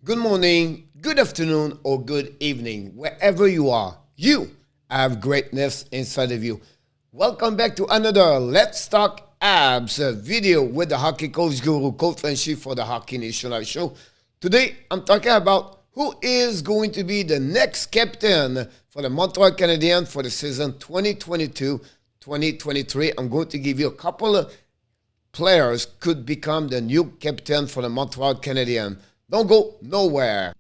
Good morning, good afternoon, or good evening. Wherever you are, you have greatness inside of you. Welcome back to another Let's Talk Habs video with the hockey coach guru, coach and chief for the Hockey National Show. Today, I'm talking about who is going to be the next captain for the Montreal Canadiens for the season 2022-2023. I'm going to give you a couple of players could become the new captain for the Montreal Canadiens. Don't go nowhere.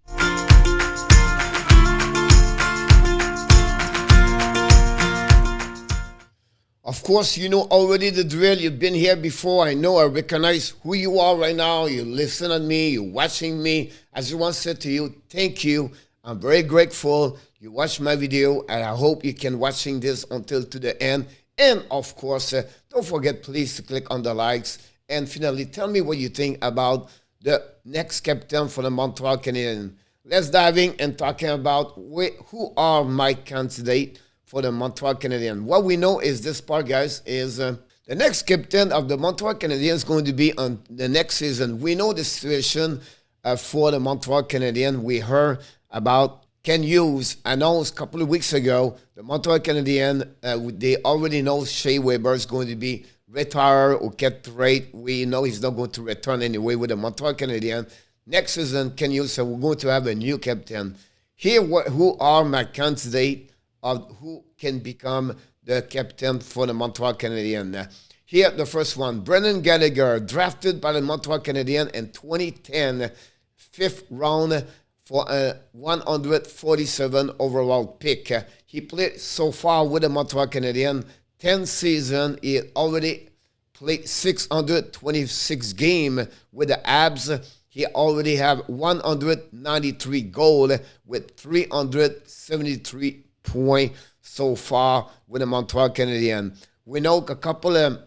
Of course, you know already the drill. You've been here before. I know, I recognize who you are right now. You listen to me. You're watching me. As I once said to you, thank you. I'm very grateful. You watched my video, and I hope you can watching this until to the end. And, of course, don't forget, please, to click on the likes. And finally, tell me what you think about the next captain for the Montreal Canadiens. Let's dive in and talking about who are my candidates for the Montreal Canadiens. What we know is this part, guys, is the next captain of the Montreal Canadiens is going to be on the next season. We know the situation for the Montreal Canadiens. We heard about Ken Hughes announced a couple of weeks ago. The Montreal Canadiens, they already know Shea Weber is going to be retire or get trade. We know he's not going to return anyway with the Montreal Canadiens. Next season, Ken Hughes said we're going to have a new captain. Here, who are my candidates of who can become the captain for the Montreal Canadiens? Here, the first one, Brennan Gallagher, drafted by the Montreal Canadiens in 2010, fifth round for a 147 overall pick. He played so far with the Montreal Canadiens 10 seasons. He already played 626 games with the Habs. He already have 193 goals with 373 points so far with the Montreal Canadiens. We know a couple of,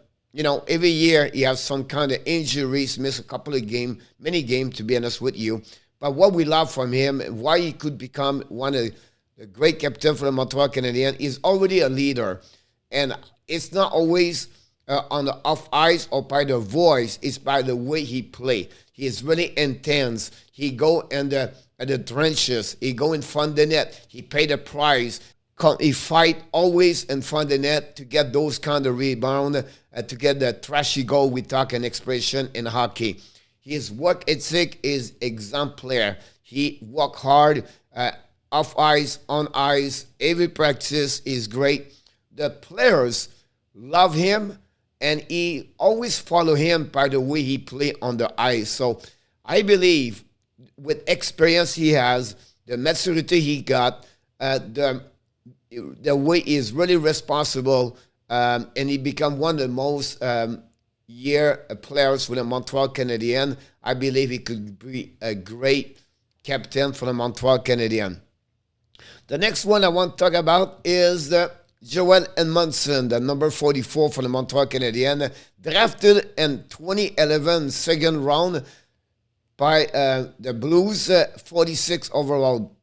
every year he has some kind of injuries, miss a couple of games, many games to be honest with you. But what we love from him, why he could become one of the great captain for the Montreal Canadiens, is already a leader. And it's not always on the off ice or by the voice. It's by the way he play. He is really intense. He go in the trenches. He go in front of the net. He pay the price. He fight always in front of the net to get those kind of rebound, to get the trashy goal. We talk an expression in hockey. His work ethic is exemplary. He work hard off ice, on ice. Every practice is great. The players love him, and he always follow him by the way he play on the ice. So I believe with experience he has, the maturity he got, the way he's really responsible, and he become one of the most players for the Montreal Canadiens. I believe he could be a great captain for the Montreal Canadiens. The next one I want to talk about is Joel Edmondson, the number 44 for the Montreal Canadiens, drafted in 2011 second round by the Blues, 46 overall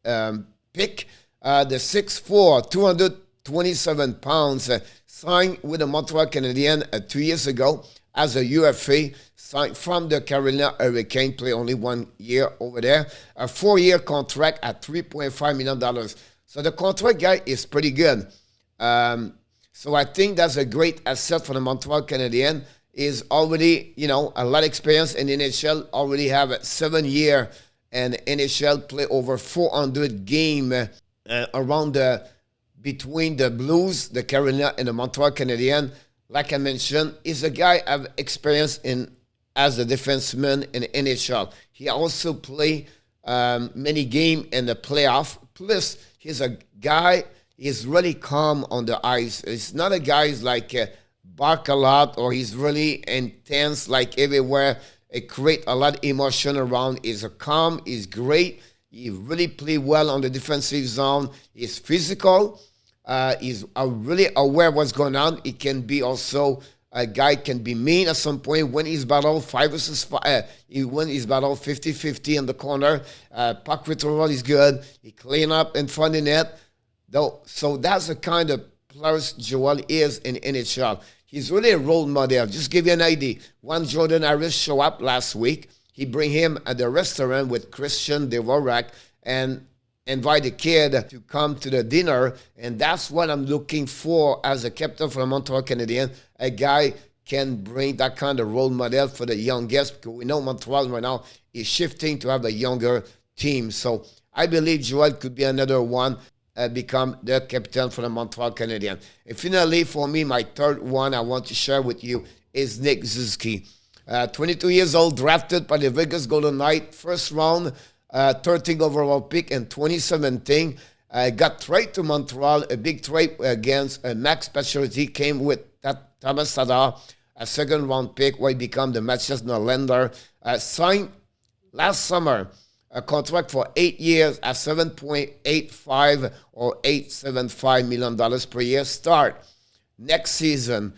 pick. The 6'4", 227 pounds, signed with the Montreal Canadiens 2 years ago as a UFA, signed from the Carolina Hurricanes, play only 1 year over there, a 4-year contract at $3.5 million. So the contract guy is pretty good. So I think that's a great asset for the Montreal Canadiens. Is already, a lot of experience in the NHL, already have a 7-year and NHL, play over 400 games around between the Blues, the Carolina, and the Montreal Canadiens. Like I mentioned, is a guy have experience as a defenseman in the NHL. He also play many games in the playoff. Plus, he's a guy, he's really calm on the ice. It's not a guy who's like bark a lot, or he's really intense like everywhere. It create a lot of emotion around. He's a calm, he's great. He really play well on the defensive zone. He's physical. He's really aware of what's going on. He can be also a guy can be mean at some point when he's battle 5 versus 5. When he's battle 50-50 in the corner. Puck retrieval is good. He clean up in front of the net. So that's the kind of players Joel is in NHL. He's really a role model. Just give you an idea. When Jordan Harris showed up last week, he bring him at the restaurant with Christian DUARTE and invite the kid to come to the dinner. And that's what I'm looking for as a captain for the Montreal Canadiens. A guy can bring that kind of role model for the youngest, because we know Montreal right now is shifting to have a younger team. So I believe Joel could be another one, become the captain for the Montreal Canadiens. And finally, for me, my third one I want to share with you is Nick Suzuki. 22 years old, drafted by the Vegas Golden Knights, first round, 13th overall pick in 2017. Got traded to Montreal, a big trade against Max Pacioretty, came with that Thomas Sadar, a second round pick, where he became the Manchester lender. Signed last summer a contract for 8 years at $7.85 or $875 million per year. Start next season.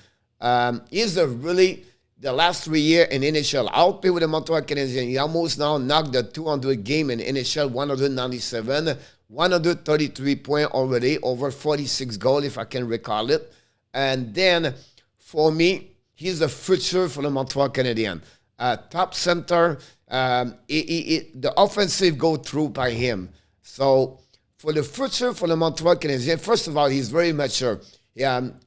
He's a really, the last 3 years in NHL, outplayed with the Montreal Canadiens. He almost now knocked the 200 game in NHL, 197, 133 points already, over 46 goals, if I can recall it. And then, for me, he's the future for the Montreal Canadiens. Top center, the offensive go through by him. So, for the future for the Montreal Canadiens, first of all, he's very mature.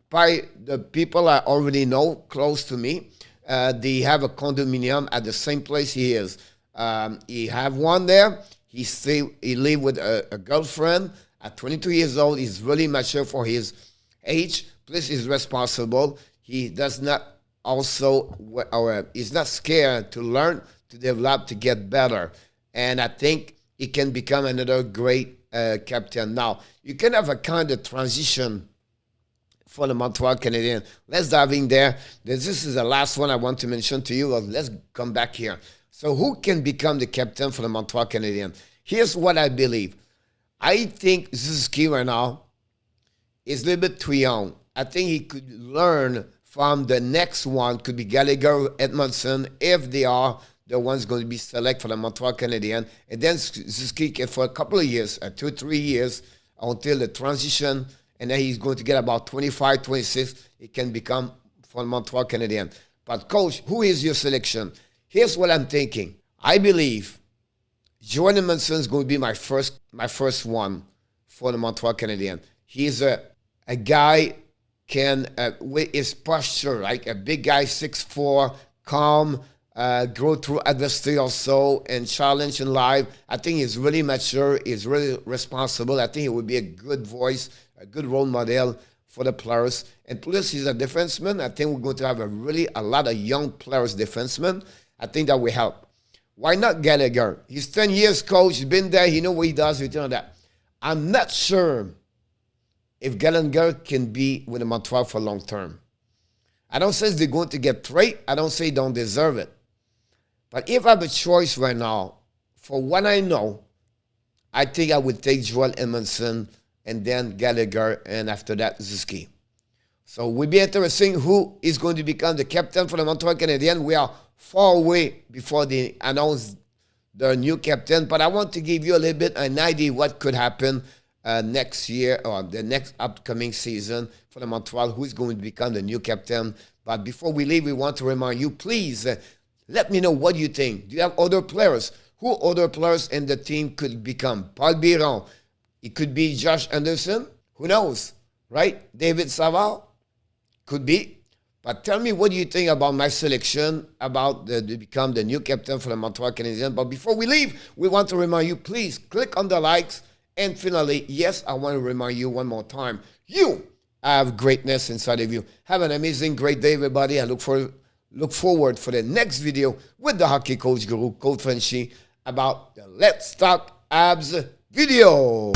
By the people I already know, close to me, they have a condominium at the same place he is. He have one there. He live with a girlfriend. At 22 years old, he's really mature for his age. Plus, he's responsible. He does not he's not scared to learn, to develop, to get better. And I think he can become another great captain. Now, you can have a kind of transition for the Montreal Canadiens. Let's dive in there. This is the last one I want to mention to you. Let's come back here. So who can become the captain for the Montreal Canadiens? Here's what I believe. I think Suzuki right now is a little bit too young. I think he could learn from the next one, could be Gallagher, Edmondson, if they are the ones going to be selected for the Montreal Canadiens. And then Suzuki can, for a couple of years, 2 or 3 years, until the transition, and then he's going to get about 25, 26, he can become for the Montreal Canadiens. But coach, who is your selection? Here's what I'm thinking. I believe Joel Edmondson is going to be my first one for the Montreal Canadiens. He's a guy can, with his posture, like a big guy, 6'4", calm, grow through adversity also, and challenge in life. I think he's really mature. He's really responsible. I think he would be a good voice, a good role model for the players. And plus, he's a defenseman. I think we're going to have a lot of young players, defensemen. I think that will help. Why not Gallagher? He's 10 years coach. He's been there. He knows what he does. That. I'm not sure if Gallagher can be with the Montreal for long term. I don't say they're going to get traded. I don't say they don't deserve it. But if I have a choice right now, for what I know, I think I would take Joel Edmondson and then Gallagher, and after that, Suzuki. So it will be interesting who is going to become the captain for the Montreal Canadiens. We are far away before they announce the new captain, but I want to give you a little bit an idea what could happen next year or the next upcoming season for the Montreal, who is going to become the new captain. But before we leave, we want to remind you, please let me know what you think. Do you have other players? Who other players in the team could become? Paul Biron. It could be Josh Anderson. Who knows, right? David Savard. Could be. But tell me, what do you think about my selection, about to become the new captain for the Montreal Canadiens? But before we leave, we want to remind you, please click on the likes. And finally, yes, I want to remind you one more time, you have greatness inside of you. Have an amazing, great day, everybody. I look forward for the next video with the hockey coach guru, Coach Frenchy, about the Let's Talk Habs video.